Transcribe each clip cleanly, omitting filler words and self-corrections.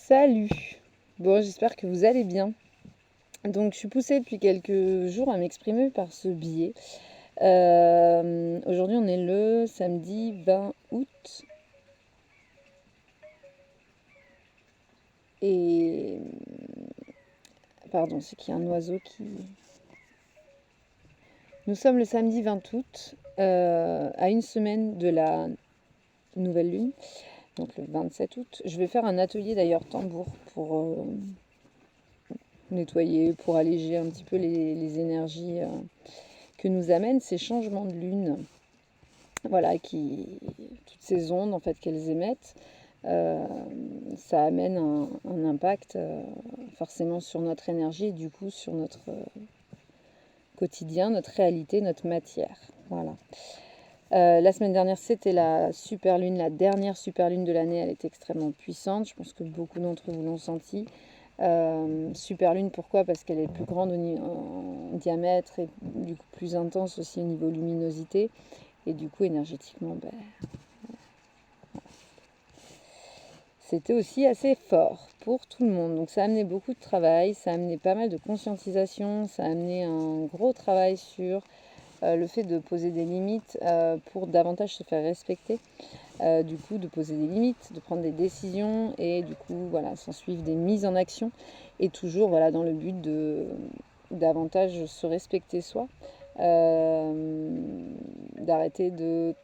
Salut! Bon, j'espère que vous allez bien. Donc, je suis poussée depuis quelques jours à m'exprimer par ce biais. Aujourd'hui, on est le samedi 20 août. Et... Pardon, c'est qu'il y a un oiseau qui... Nous sommes le samedi 20 août, à une semaine de la nouvelle lune, donc le 27 août. Je vais faire un atelier d'ailleurs tambour pour nettoyer, pour alléger un petit peu les énergies que nous amènent ces changements de lune. Voilà, toutes ces ondes en fait qu'elles émettent, euh, ça amène un impact forcément sur notre énergie et du coup sur notre quotidien, notre réalité, notre matière. Voilà. La semaine dernière, c'était la super lune, la dernière super lune de l'année. Elle est extrêmement puissante. Je pense que beaucoup d'entre vous l'ont senti. Super lune, pourquoi? Parce qu'elle est plus grande en diamètre et du coup plus intense aussi au niveau luminosité. Et du coup, énergétiquement, c'était aussi assez fort pour tout le monde. Donc ça a amené beaucoup de travail, ça a amené pas mal de conscientisation, ça a amené un gros travail sur le fait de poser des limites pour davantage se faire respecter. Du coup, de poser des limites, de prendre des décisions et du coup, voilà, s'en suivre des mises en action. Et toujours, voilà, dans le but de davantage se respecter soi, d'arrêter de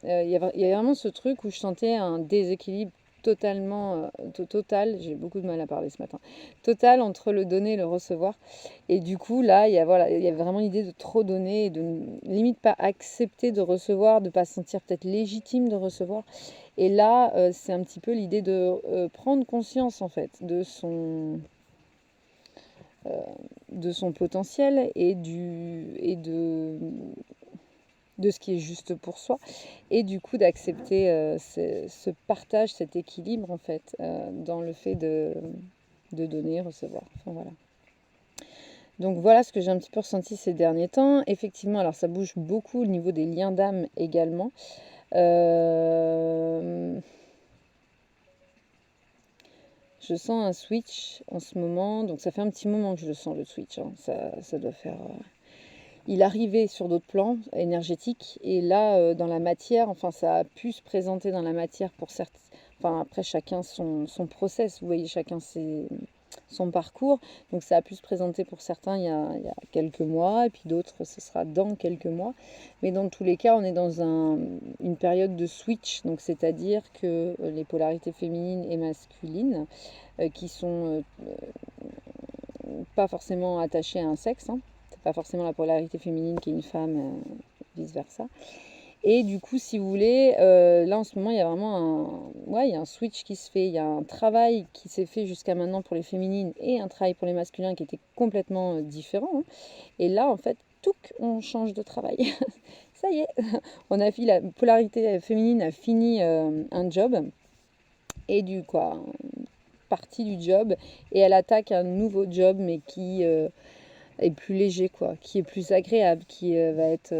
il y a vraiment ce truc où je sentais un déséquilibre total, j'ai beaucoup de mal à parler ce matin, total entre le donner et le recevoir. Et du coup, là, il y a vraiment l'idée de trop donner et de limite pas accepter de recevoir, de pas se sentir peut-être légitime de recevoir. Et là, c'est un petit peu l'idée de prendre conscience en fait euh, de son potentiel et de ce qui est juste pour soi et du coup d'accepter ce partage, cet équilibre en fait dans le fait de donner, recevoir. Enfin voilà. Donc voilà ce que j'ai un petit peu ressenti ces derniers temps. Effectivement, alors ça bouge beaucoup au niveau des liens d'âme également. Je sens un switch en ce moment, donc ça fait un petit moment que je le sens le switch. Hein. Ça doit faire il arrivait sur d'autres plans énergétiques et là dans la matière, enfin ça a pu se présenter dans la matière pour certains, enfin après chacun son process, vous voyez, chacun son parcours, donc ça a pu se présenter pour certains il y a quelques mois et puis d'autres ce sera dans quelques mois, mais dans tous les cas on est dans une période de switch, donc c'est-à-dire que les polarités féminines et masculines qui sont pas forcément attachées à un sexe, hein, pas forcément la polarité féminine qui est une femme, vice-versa. Et du coup, si vous voulez, là en ce moment, il y a vraiment il y a un switch qui se fait. Il y a un travail qui s'est fait jusqu'à maintenant pour les féminines et un travail pour les masculins qui était complètement différent. Hein. Et là, en fait, on change de travail. Ça y est, la polarité féminine a fini un job et partie du job et elle attaque un nouveau job mais qui est plus léger, quoi, qui est plus agréable, qui va être...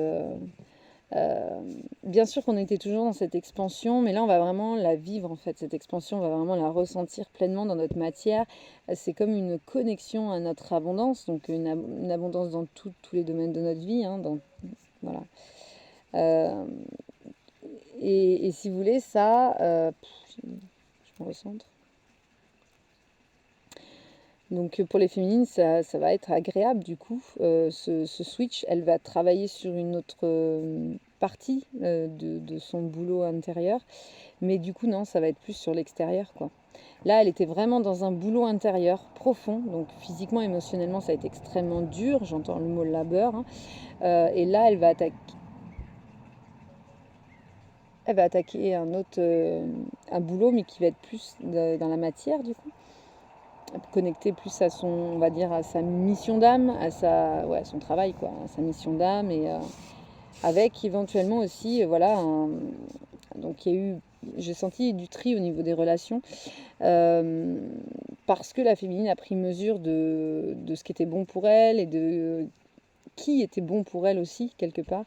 bien sûr qu'on était toujours dans cette expansion, mais là on va vraiment la vivre en fait, cette expansion, on va vraiment la ressentir pleinement dans notre matière. C'est comme une connexion à notre abondance, donc une abondance dans tous les domaines de notre vie, hein, voilà. Euh, et si vous voulez, je me recentre. Donc pour les féminines, ça va être agréable du coup. Ce switch, elle va travailler sur une autre partie de son boulot intérieur. Mais du coup, non, ça va être plus sur l'extérieur, quoi. Là, elle était vraiment dans un boulot intérieur profond. Donc physiquement, émotionnellement, ça a été extrêmement dur. J'entends le mot labeur. Hein. Et là, elle va attaquer un boulot, mais qui va être plus dans la matière, du coup. Connecté plus à on va dire, à sa mission d'âme, à son travail, quoi, à sa mission d'âme, et avec éventuellement aussi, donc il y a eu, j'ai senti du tri au niveau des relations, euh, parce que la féminine a pris mesure de ce qui était bon pour elle et de qui était bon pour elle aussi, quelque part.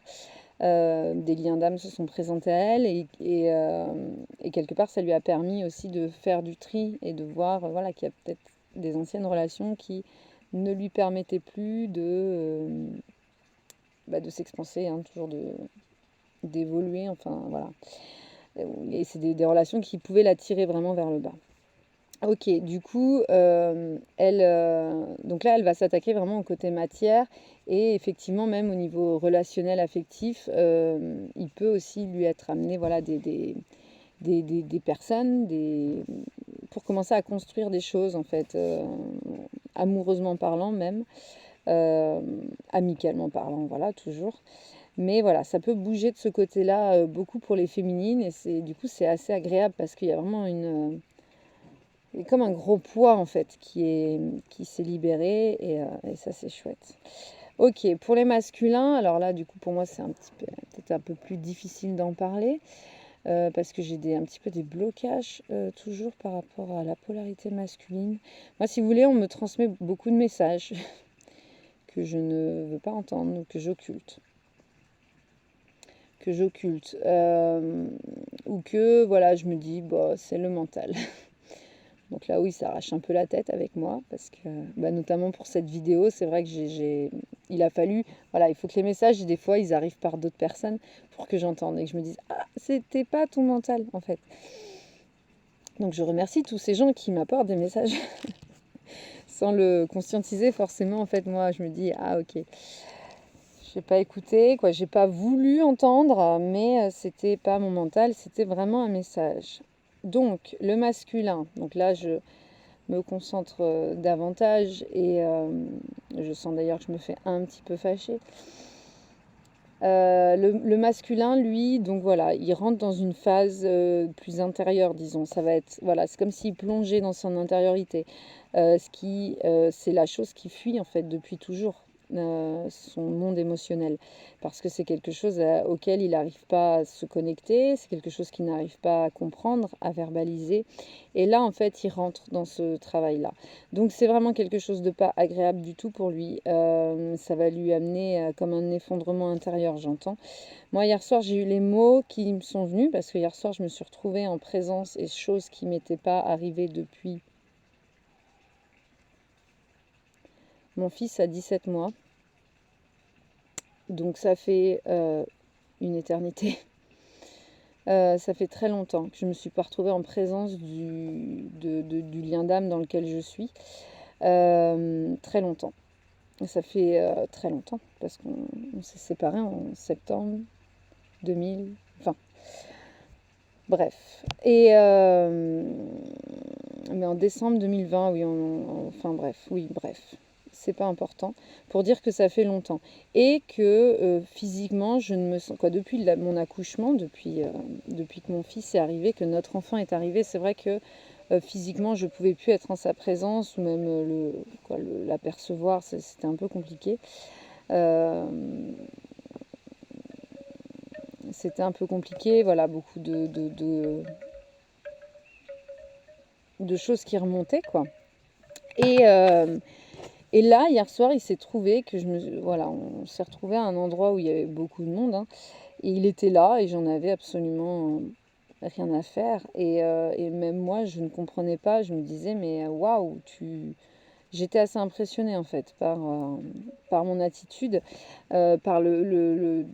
Des liens d'âme se sont présentés à elle et quelque part ça lui a permis aussi de faire du tri et de voir voilà, qu'il y a peut-être des anciennes relations qui ne lui permettaient plus de s'expanser, hein, toujours d'évoluer, enfin voilà. Et c'est des relations qui pouvaient la tirer vraiment vers le bas. Ok, du coup, donc là, elle va s'attaquer vraiment au côté matière et effectivement, même au niveau relationnel, affectif, il peut aussi lui être amené voilà, des personnes pour commencer à construire des choses, en fait, amoureusement parlant même, euh, amicalement parlant, voilà, toujours. Mais voilà, ça peut bouger de ce côté-là beaucoup pour les féminines et du coup, c'est assez agréable parce qu'il y a vraiment comme un gros poids en fait qui s'est libéré et ça c'est chouette. Ok, pour les masculins, alors là du coup pour moi c'est peut-être un peu plus difficile d'en parler parce que j'ai un petit peu des blocages toujours par rapport à la polarité masculine. Moi si vous voulez on me transmet beaucoup de messages que je ne veux pas entendre ou que j'occulte, ou que voilà je me dis bah, c'est le mental. Donc là, oui, ça arrache un peu la tête avec moi, parce que, notamment pour cette vidéo, c'est vrai que il a fallu, voilà, il faut que les messages, des fois, ils arrivent par d'autres personnes pour que j'entende et que je me dise, ah, c'était pas ton mental, en fait. Donc je remercie tous ces gens qui m'apportent des messages sans le conscientiser forcément. En fait, moi, je me dis, ah, ok, j'ai pas écouté, quoi, j'ai pas voulu entendre, mais c'était pas mon mental, c'était vraiment un message. Donc, le masculin, donc là, je me concentre davantage et je sens d'ailleurs que je me fais un petit peu fâcher. Le masculin, lui, donc voilà, il rentre dans une phase plus intérieure, disons. Ça va être, voilà, c'est comme s'il plongeait dans son intériorité. C'est la chose qui fuit en fait depuis toujours, son monde émotionnel, parce que c'est quelque chose auquel il n'arrive pas à se connecter, c'est quelque chose qu'il n'arrive pas à comprendre, à verbaliser. Et là, en fait, il rentre dans ce travail-là. Donc c'est vraiment quelque chose de pas agréable du tout pour lui. Ça va lui amener comme un effondrement intérieur, j'entends. Moi, hier soir, j'ai eu les mots qui me sont venus, parce que hier soir, je me suis retrouvée en présence et choses qui ne m'étaient pas arrivées depuis. Mon fils a 17 mois, donc ça fait une éternité. Ça fait très longtemps que je ne me suis pas retrouvée en présence du lien d'âme dans lequel je suis. Très longtemps. Ça fait très longtemps, parce qu'on s'est séparés en septembre 2000, enfin, bref. Mais en décembre 2020, oui, enfin bref, oui, bref. C'est pas important. Pour dire que ça fait longtemps. Et que physiquement, je ne me sens. Quoi, depuis mon accouchement, depuis que mon fils est arrivé, que notre enfant est arrivé, c'est vrai que physiquement, je pouvais plus être en sa présence ou même l'apercevoir, c'était un peu compliqué. Euh, C'était un peu compliqué, voilà, beaucoup de choses qui remontaient, quoi. Et, euh, et là, hier soir, il s'est trouvé que voilà, on s'est retrouvé à un endroit où il y avait beaucoup de monde, hein, et il était là et j'en avais absolument rien à faire. Et même moi, je ne comprenais pas. Je me disais, mais waouh, J'étais assez impressionnée en fait par mon attitude, par le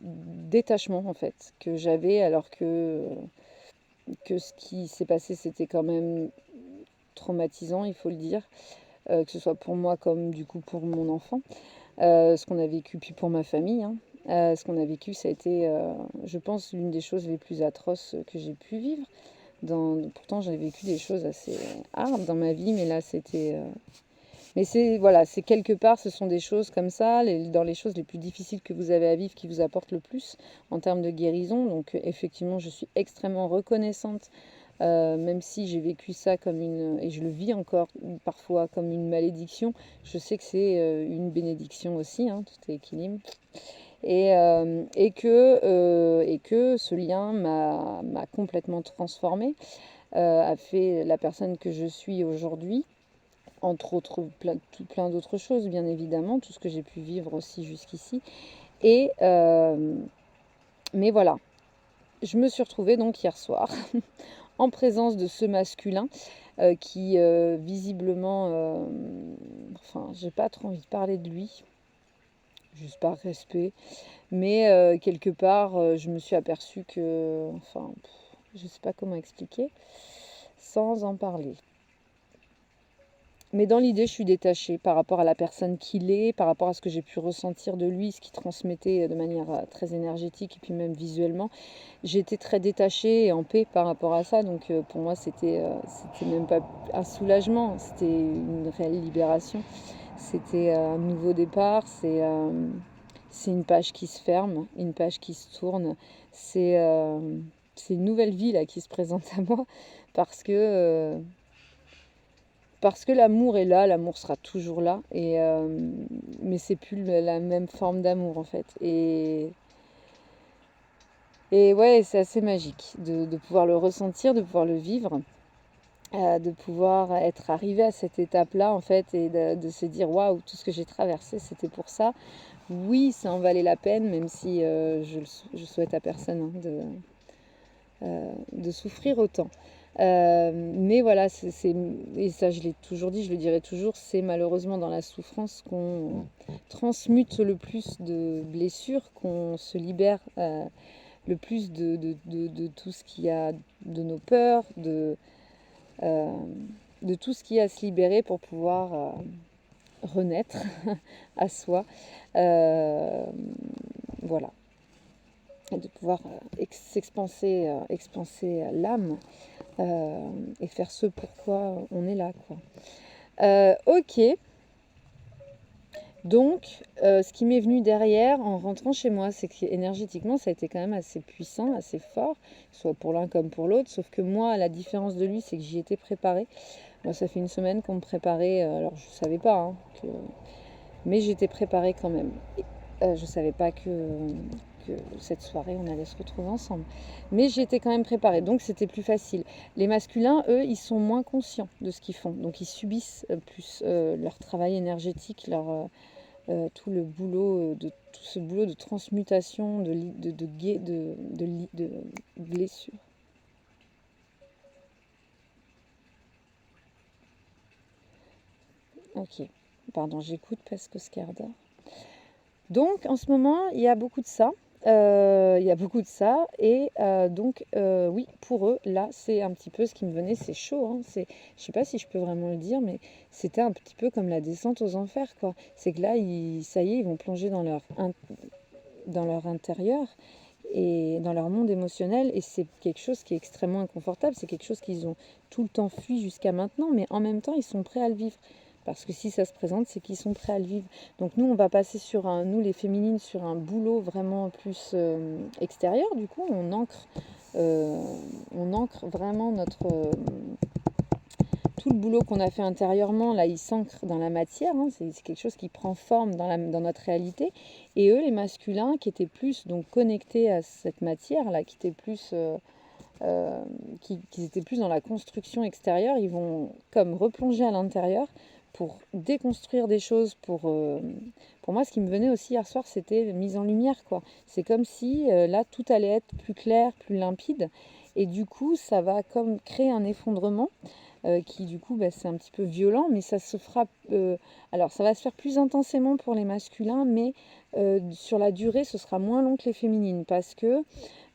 détachement en fait que j'avais, alors que ce qui s'est passé, c'était quand même traumatisant, il faut le dire, que ce soit pour moi comme du coup pour mon enfant, ce qu'on a vécu, puis pour ma famille, hein. Ce qu'on a vécu, ça a été, je pense, l'une des choses les plus atroces que j'ai pu vivre. Pourtant, j'ai vécu des choses assez hard dans ma vie, mais là, c'était... Mais c'est voilà, c'est quelque part, ce sont des choses comme ça, dans les choses les plus difficiles que vous avez à vivre, qui vous apportent le plus en termes de guérison. Donc effectivement, je suis extrêmement reconnaissante, même si j'ai vécu ça et je le vis encore parfois comme une malédiction. Je sais que c'est une bénédiction aussi, hein, tout est équilibre. Et que ce lien m'a complètement transformée, a fait la personne que je suis aujourd'hui, entre autres plein d'autres choses, bien évidemment, tout ce que j'ai pu vivre aussi jusqu'ici. Et, euh, Mais voilà, je me suis retrouvée donc hier soir en présence de ce masculin qui visiblement, enfin, j'ai pas trop envie de parler de lui, juste par respect, mais quelque part, je me suis aperçue que, enfin, je sais pas comment expliquer sans en parler. Mais dans l'idée, je suis détachée par rapport à la personne qu'il est, par rapport à ce que j'ai pu ressentir de lui, ce qu'il transmettait de manière très énergétique et puis même visuellement. J'étais très détachée et en paix par rapport à ça. Donc pour moi, c'était même pas un soulagement, c'était une réelle libération. C'était un nouveau départ, c'est une page qui se ferme, une page qui se tourne. C'est une nouvelle vie là qui se présente à moi parce que... parce que l'amour est là, l'amour sera toujours là, mais c'est plus la même forme d'amour en fait. Et ouais, c'est assez magique de pouvoir le ressentir, de pouvoir le vivre, de pouvoir être arrivé à cette étape-là en fait et de se dire waouh, tout ce que j'ai traversé, c'était pour ça. Oui, ça en valait la peine, même si je souhaite à personne de souffrir autant. Mais voilà, et ça je l'ai toujours dit, je le dirai toujours, c'est malheureusement dans la souffrance qu'on transmute le plus de blessures, qu'on se libère le plus de tout ce qu'il y a, de nos peurs, euh, de tout ce qu'il y a à se libérer pour pouvoir renaître à soi. Voilà. Et de pouvoir expanser l'âme et faire ce pourquoi on est là, quoi. Ok, donc ce qui m'est venu derrière en rentrant chez moi, c'est qu'énergétiquement ça a été quand même assez puissant, assez fort, soit pour l'un comme pour l'autre, sauf que moi, la différence de lui, c'est que j'y étais préparée. Moi, ça fait une semaine qu'on me préparait, alors je savais pas, hein, mais j'étais préparée quand même. Je savais pas que cette soirée, on allait se retrouver ensemble. Mais j'y étais quand même préparée, donc c'était plus facile. Les masculins, eux, ils sont moins conscients de ce qu'ils font. Donc ils subissent plus leur travail énergétique, tout le boulot, tout ce boulot de transmutation, de blessures. Ok, pardon, j'écoute parce que Scarda. Donc en ce moment, il y a beaucoup de ça. Il y a beaucoup de ça. Et donc, oui, pour eux, là, c'est un petit peu ce qui me venait. C'est chaud. Hein, je sais pas si je peux vraiment le dire, mais c'était un petit peu comme la descente aux enfers, quoi. C'est que là, ça y est, ils vont plonger dans leur intérieur et dans leur monde émotionnel. Et c'est quelque chose qui est extrêmement inconfortable. C'est quelque chose qu'ils ont tout le temps fui jusqu'à maintenant. Mais en même temps, ils sont prêts à le vivre. Parce que si ça se présente, c'est qu'ils sont prêts à le vivre. Donc nous, on va passer nous les féminines, sur un boulot vraiment plus extérieur. Du coup, on ancre vraiment tout le boulot qu'on a fait intérieurement. Là, il s'ancre dans la matière. Hein, c'est quelque chose qui prend forme dans notre réalité. Et eux, les masculins, qui étaient plus donc connectés à cette matière, là, qui étaient plus dans la construction extérieure, ils vont comme replonger à l'intérieur pour déconstruire des choses. Pour moi, ce qui me venait aussi hier soir, c'était mise en lumière, quoi. C'est comme si là, tout allait être plus clair, plus limpide. Et du coup, ça va comme créer un effondrement qui, du coup, c'est un petit peu violent, mais ça se fera... alors, ça va se faire plus intensément pour les masculins, mais sur la durée, ce sera moins long que les féminines, parce que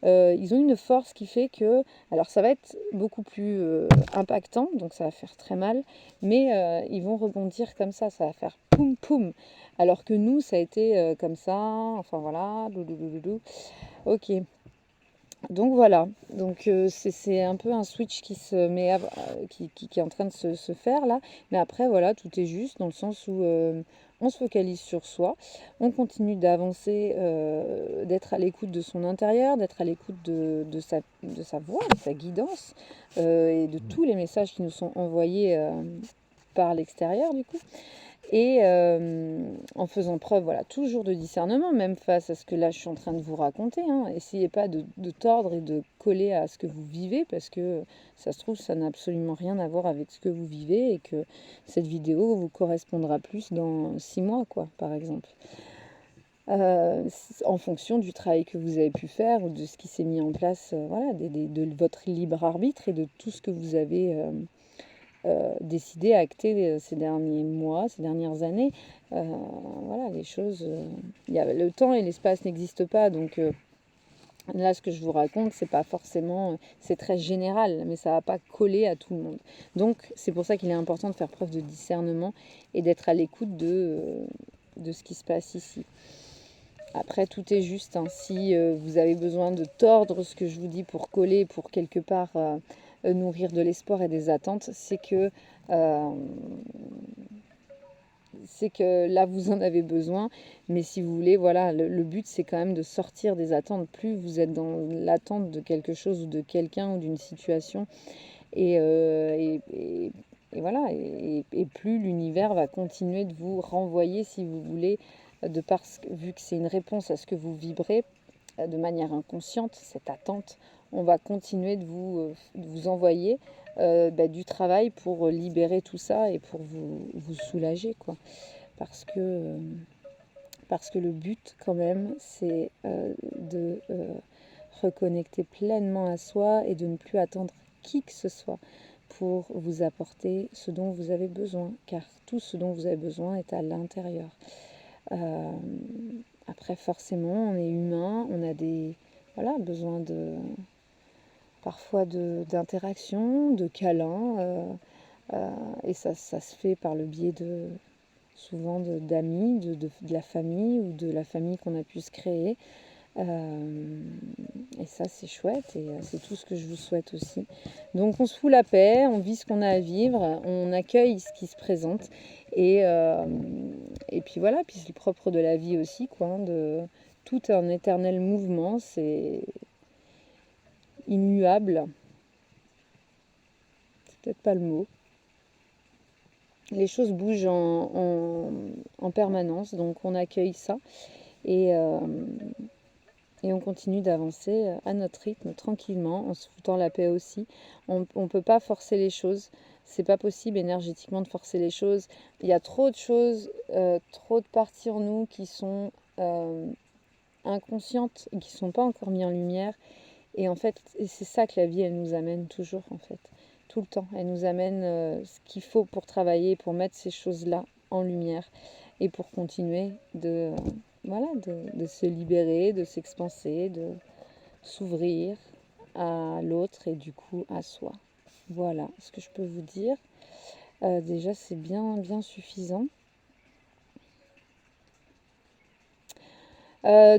ils ont une force qui fait que, alors ça va être beaucoup plus impactant, donc ça va faire très mal, mais ils vont rebondir comme ça va faire poum poum, alors que nous ça a été comme ça, enfin voilà, ok. Donc voilà, donc c'est un peu un switch qui se met qui est en train de se faire là, mais après voilà, tout est juste dans le sens où on se focalise sur soi, on continue d'avancer, d'être à l'écoute de son intérieur, d'être à l'écoute de sa voix, de sa guidance et de tous les messages qui nous sont envoyés par l'extérieur du coup. Et en faisant preuve, voilà, toujours de discernement, même face à ce que là je suis en train de vous raconter. Hein. Essayez pas de tordre et de coller à ce que vous vivez, parce que ça se trouve, ça n'a absolument rien à voir avec ce que vous vivez, et que cette vidéo vous correspondra plus dans 6 mois, quoi, par exemple. en fonction du travail que vous avez pu faire ou de ce qui s'est mis en place, voilà, de votre libre arbitre et de tout ce que vous avez décidé, acté ces derniers mois, ces dernières années. Voilà, les choses, le temps et l'espace n'existent pas, donc là, ce que je vous raconte, c'est pas forcément, c'est très général, mais ça va pas coller à tout le monde. Donc, c'est pour ça qu'il est important de faire preuve de discernement et d'être à l'écoute de ce qui se passe ici. Après, tout est juste, hein. Si vous avez besoin de tordre ce que je vous dis pour coller, pour quelque part nourrir de l'espoir et des attentes, euh, c'est que là, vous en avez besoin. Mais si vous voulez, voilà, le but, c'est quand même de sortir des attentes. Plus vous êtes dans l'attente de quelque chose ou de quelqu'un ou d'une situation, et, et voilà, et plus l'univers va continuer de vous renvoyer, si vous voulez, vu que c'est une réponse à ce que vous vibrez de manière inconsciente, cette attente, on va continuer de vous envoyer du travail pour libérer tout ça et pour vous soulager, quoi. Parce que, euh, parce que le but, quand même, c'est de reconnecter pleinement à soi et de ne plus attendre qui que ce soit pour vous apporter ce dont vous avez besoin, car tout ce dont vous avez besoin est à l'intérieur. Euh, Après, forcément, on est humain, on a besoin parfois d'interaction, de câlins, et ça se fait par le biais souvent d'amis, de la famille ou de la famille qu'on a pu se créer. Et ça, c'est chouette et c'est tout ce que je vous souhaite aussi. Donc, on se fout la paix, on vit ce qu'on a à vivre, on accueille ce qui se présente et puis voilà, puis c'est le propre de la vie aussi, quoi, tout est un éternel mouvement, c'est immuable, c'est peut-être pas le mot. Les choses bougent en permanence, donc on accueille ça et, euh, et on continue d'avancer à notre rythme, tranquillement, en se foutant la paix aussi. On ne peut pas forcer les choses, c'est pas possible énergétiquement de forcer les choses. Il y a trop de choses, trop de parties en nous qui sont inconscientes et qui ne sont pas encore mises en lumière. Et en fait, c'est ça que la vie, elle nous amène toujours, en fait. Tout le temps. Elle nous amène ce qu'il faut pour travailler, pour mettre ces choses-là en lumière et pour continuer de se libérer, de s'expanser, de s'ouvrir à l'autre et du coup à soi. Voilà ce que je peux vous dire. Déjà, c'est bien, bien suffisant.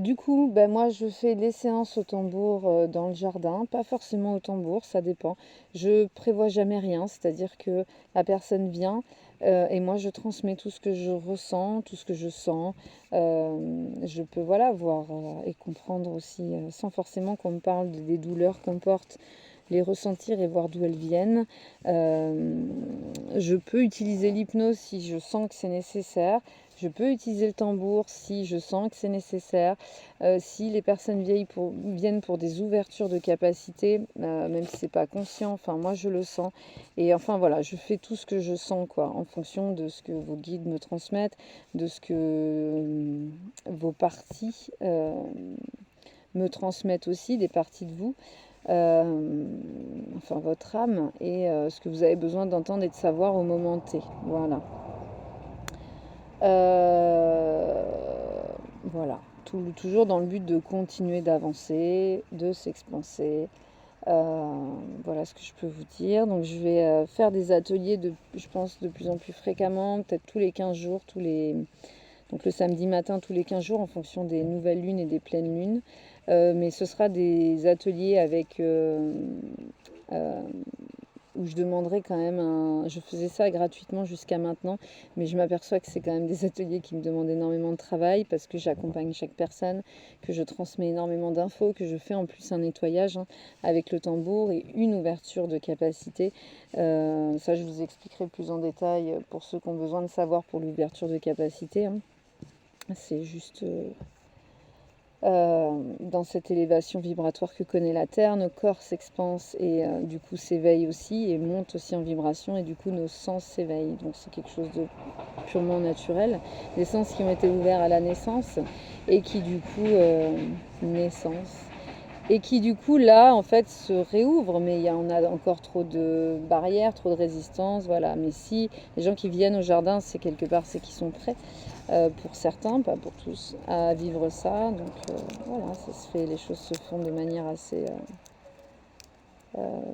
Du coup, moi, je fais des séances au tambour dans le jardin, pas forcément au tambour, ça dépend. Je prévois jamais rien, c'est-à-dire que la personne vient et moi, je transmets tout ce que je ressens, tout ce que je sens. Je peux, voilà, voir et comprendre aussi, sans forcément qu'on me parle des douleurs qu'on porte, les ressentir et voir d'où elles viennent. Je peux utiliser l'hypnose si je sens que c'est nécessaire. Je peux utiliser le tambour si je sens que c'est nécessaire. Si les personnes viennent pour des ouvertures de capacité, même si c'est pas conscient, enfin moi je le sens. Et enfin voilà, je fais tout ce que je sens, quoi, en fonction de ce que vos guides me transmettent, de ce que vos parties me transmettent aussi, des parties de vous. Enfin votre âme et ce que vous avez besoin d'entendre et de savoir au moment T. Voilà. Euh, voilà. Toujours dans le but de continuer d'avancer, de s'expanser. Voilà ce que je peux vous dire. Donc je vais faire des ateliers, je pense, de plus en plus fréquemment, peut-être tous les 15 jours, donc le samedi matin, tous les 15 jours, en fonction des nouvelles lunes et des pleines lunes. Mais ce sera des ateliers avec où je demanderai quand même Je faisais ça gratuitement jusqu'à maintenant, mais je m'aperçois que c'est quand même des ateliers qui me demandent énormément de travail parce que j'accompagne chaque personne, que je transmets énormément d'infos, que je fais en plus un nettoyage avec le tambour et une ouverture de capacité. Ça, je vous expliquerai plus en détail pour ceux qui ont besoin de savoir pour l'ouverture de capacité. C'est juste dans cette élévation vibratoire que connaît la Terre, nos corps s'expansent et du coup s'éveillent aussi et montent aussi en vibration et du coup nos sens s'éveillent. Donc c'est quelque chose de purement naturel. Des sens qui ont été ouverts à la naissance et qui du coup, naissance, et qui du coup là en fait se réouvrent, mais il y en a encore trop de barrières, trop de résistance, voilà. Mais si les gens qui viennent au jardin, c'est quelque part, c'est qu'ils sont prêts, pour certains, pas pour tous, à vivre ça. Donc voilà, ça se fait, les choses se font de manière assez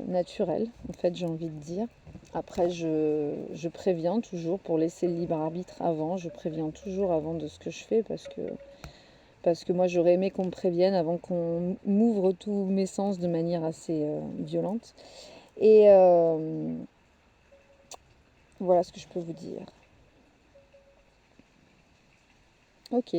naturelle, en fait, j'ai envie de dire. Après, je préviens toujours pour laisser le libre arbitre avant, je préviens toujours avant de ce que je fais parce que moi j'aurais aimé qu'on me prévienne avant qu'on m'ouvre tous mes sens de manière assez violente. Et voilà ce que je peux vous dire. Ok.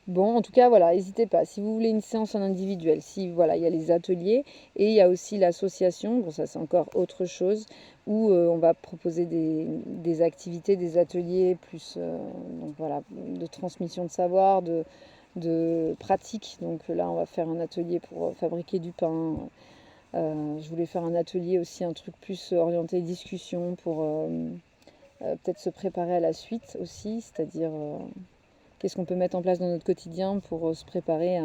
Bon, en tout cas, voilà, n'hésitez pas. Si vous voulez une séance en individuel, si voilà, il y a les ateliers et il y a aussi l'association. Bon, ça c'est encore autre chose où on va proposer des activités, des ateliers plus, donc voilà, de transmission de savoir, de pratique. Donc là, on va faire un atelier pour fabriquer du pain. Je voulais faire un atelier aussi, un truc plus orienté discussion pour peut-être se préparer à la suite aussi, c'est-à-dire qu'est-ce qu'on peut mettre en place dans notre quotidien pour se préparer à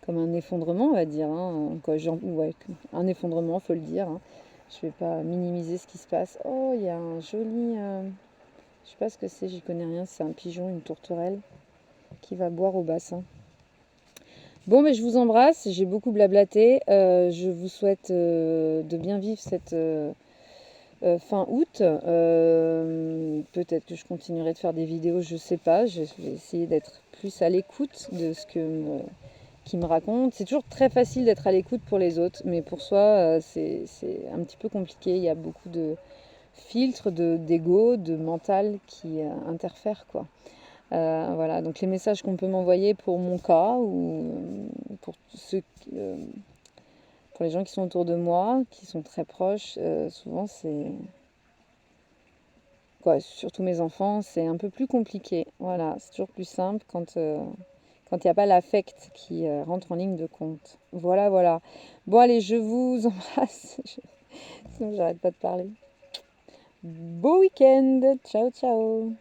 comme un effondrement, on va dire. Hein, quoi, ouais, un effondrement, faut le dire. Hein. Je vais pas minimiser ce qui se passe. Oh, il y a un joli. Je sais pas ce que c'est, j'y connais rien. C'est un pigeon, une tourterelle qui va boire au bassin. Bon, mais je vous embrasse. J'ai beaucoup blablaté. Je vous souhaite de bien vivre cette fin août. Peut-être que je continuerai de faire des vidéos, je sais pas. Je vais essayer d'être plus à l'écoute de ce qui me raconte. C'est toujours très facile d'être à l'écoute pour les autres, mais pour soi, c'est un petit peu compliqué. Il y a beaucoup de filtres, d'ego, de mental qui interfèrent, quoi. Voilà, donc les messages qu'on peut m'envoyer pour mon cas ou pour ceux pour les gens qui sont autour de moi, qui sont très proches, souvent c'est quoi, surtout mes enfants, c'est un peu plus compliqué. Voilà, c'est toujours plus simple quand il n'y a pas l'affect qui rentre en ligne de compte. Voilà, voilà. Bon, allez, je vous embrasse. Sinon, j'arrête pas de parler. Beau week-end. Ciao, ciao.